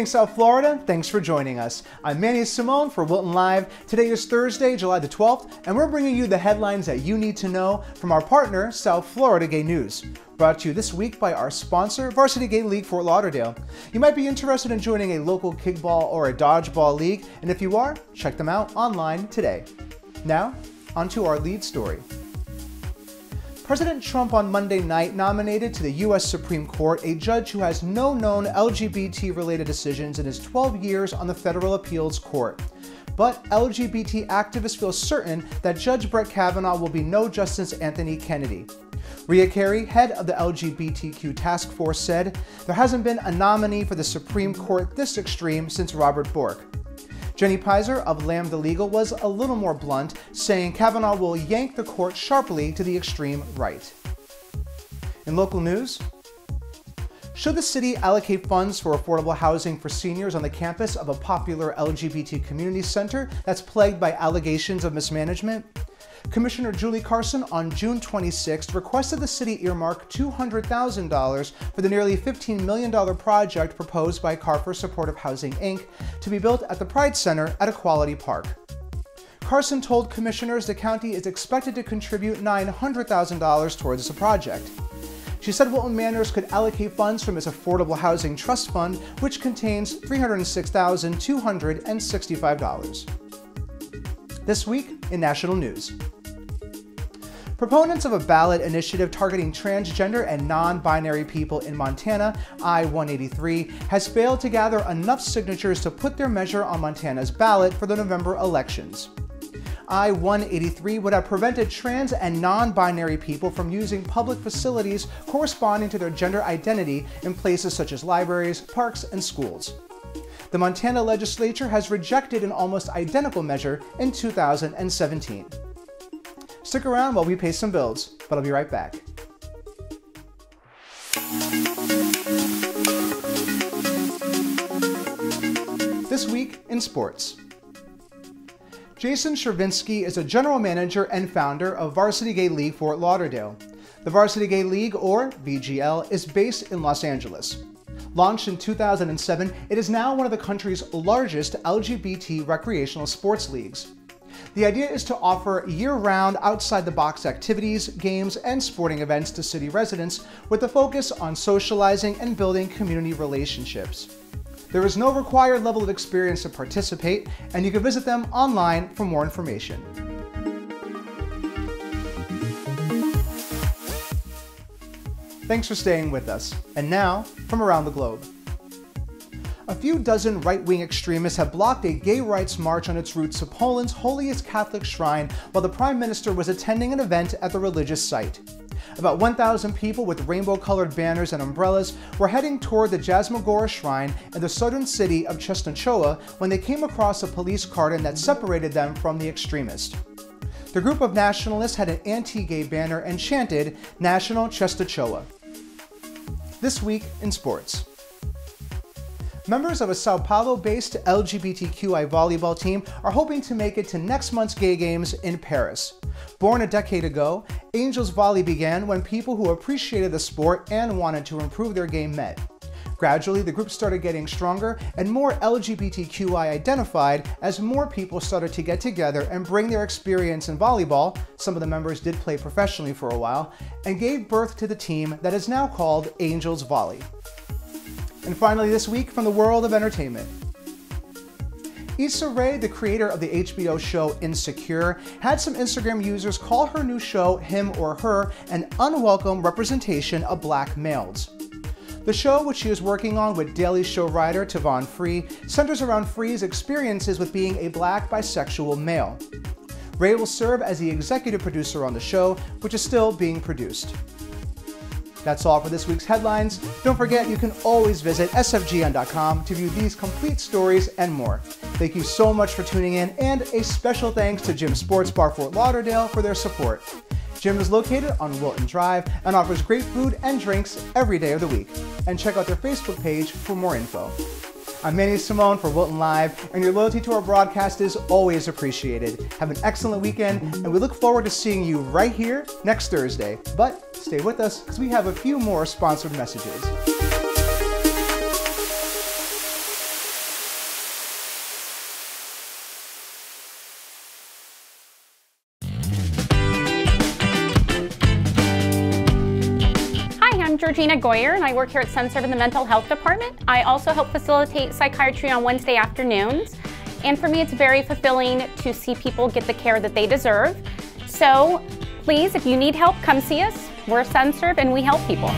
evening, South Florida. Thanks for joining us. I'm Manny Simone for Wilton Live. Today is Thursday, July the 12th, and we're bringing you the headlines that you need to know from our partner, South Florida Gay News. Brought to you this week by our sponsor, Varsity Gay League Fort Lauderdale. You might be interested in joining a local kickball or a dodgeball league, and if you are, check them out online today. Now, on to our lead story. President Trump on Monday night nominated to the U.S. Supreme Court a judge who has no known LGBT-related decisions in his 12 years on the Federal Appeals Court. But LGBT activists feel certain that Judge Brett Kavanaugh will be no Justice Anthony Kennedy. Rhea Carey, head of the LGBTQ task force, said, "There hasn't been a nominee for the Supreme Court this extreme since Robert Bork." Jenny Pizer of Lambda Legal was a little more blunt, saying Kavanaugh will yank the court sharply to the extreme right. In local news, should the city allocate funds for affordable housing for seniors on the campus of a popular LGBT community center that's plagued by allegations of mismanagement? Commissioner Julie Carson on June 26th requested the city earmark $200,000 for the nearly $15 million project proposed by Carver Supportive Housing, Inc. to be built at the Pride Center at Equality Park. Carson told commissioners the county is expected to contribute $900,000 towards the project. She said Wilton Manors could allocate funds from its Affordable Housing Trust Fund, which contains $306,265. This week in national news. Proponents of a ballot initiative targeting transgender and non-binary people in Montana, I-183, has failed to gather enough signatures to put their measure on Montana's ballot for the November elections. I-183 would have prevented trans and non-binary people from using public facilities corresponding to their gender identity in places such as libraries, parks, and schools. The Montana legislature has rejected an almost identical measure in 2017. Stick around while we pay some bills, but I'll be right back. This week in sports. Jason Chervinsky is a general manager and founder of Varsity Gay League Fort Lauderdale. The Varsity Gay League, or VGL, is based in Los Angeles. Launched in 2007, it is now one of the country's largest LGBT recreational sports leagues. The idea is to offer year-round, outside-the-box activities, games, and sporting events to city residents with a focus on socializing and building community relationships. There is no required level of experience to participate, and you can visit them online for more information. Thanks for staying with us. And now, from around the globe. A few dozen right-wing extremists have blocked a gay rights march on its route to Poland's holiest Catholic shrine while the Prime Minister was attending an event at the religious site. About 1,000 people with rainbow-colored banners and umbrellas were heading toward the Jasmogora shrine in the southern city of Częstochowa when they came across a police cordon that separated them from the extremists. The group of nationalists had an anti-gay banner and chanted, "National Częstochowa." This week in sports. Members of a Sao Paulo-based LGBTQI volleyball team are hoping to make it to next month's Gay Games in Paris. Born a decade ago, Angels Volley began when people who appreciated the sport and wanted to improve their game met. Gradually, the group started getting stronger and more LGBTQI identified as more people started to get together and bring their experience in volleyball, some of the members did play professionally for a while, and gave birth to the team that is now called Angels Volley. And finally this week, from the world of entertainment. Issa Rae, the creator of the HBO show Insecure, had some Instagram users call her new show, Him or Her, an unwelcome representation of black males. The show, which she is working on with Daily Show writer Tavon Free, centers around Free's experiences with being a black bisexual male. Rae will serve as the executive producer on the show, which is still being produced. That's all for this week's headlines. Don't forget, you can always visit sfgn.com to view these complete stories and more. Thank you so much for tuning in, and a special thanks to Jim's Sports Bar Fort Lauderdale for their support. Jim is located on Wilton Drive and offers great food and drinks every day of the week. And check out their Facebook page for more info. I'm Manny Simone for Wilton Live, and your loyalty to our broadcast is always appreciated. Have an excellent weekend, and we look forward to seeing you right here next Thursday. But stay with us, because we have a few more sponsored messages. I'm Georgina Goyer, and I work here at SunServe in the Mental Health Department. I also help facilitate psychiatry on Wednesday afternoons. And for me, it's very fulfilling to see people get the care that they deserve. So please, if you need help, come see us. We're SunServe and we help people.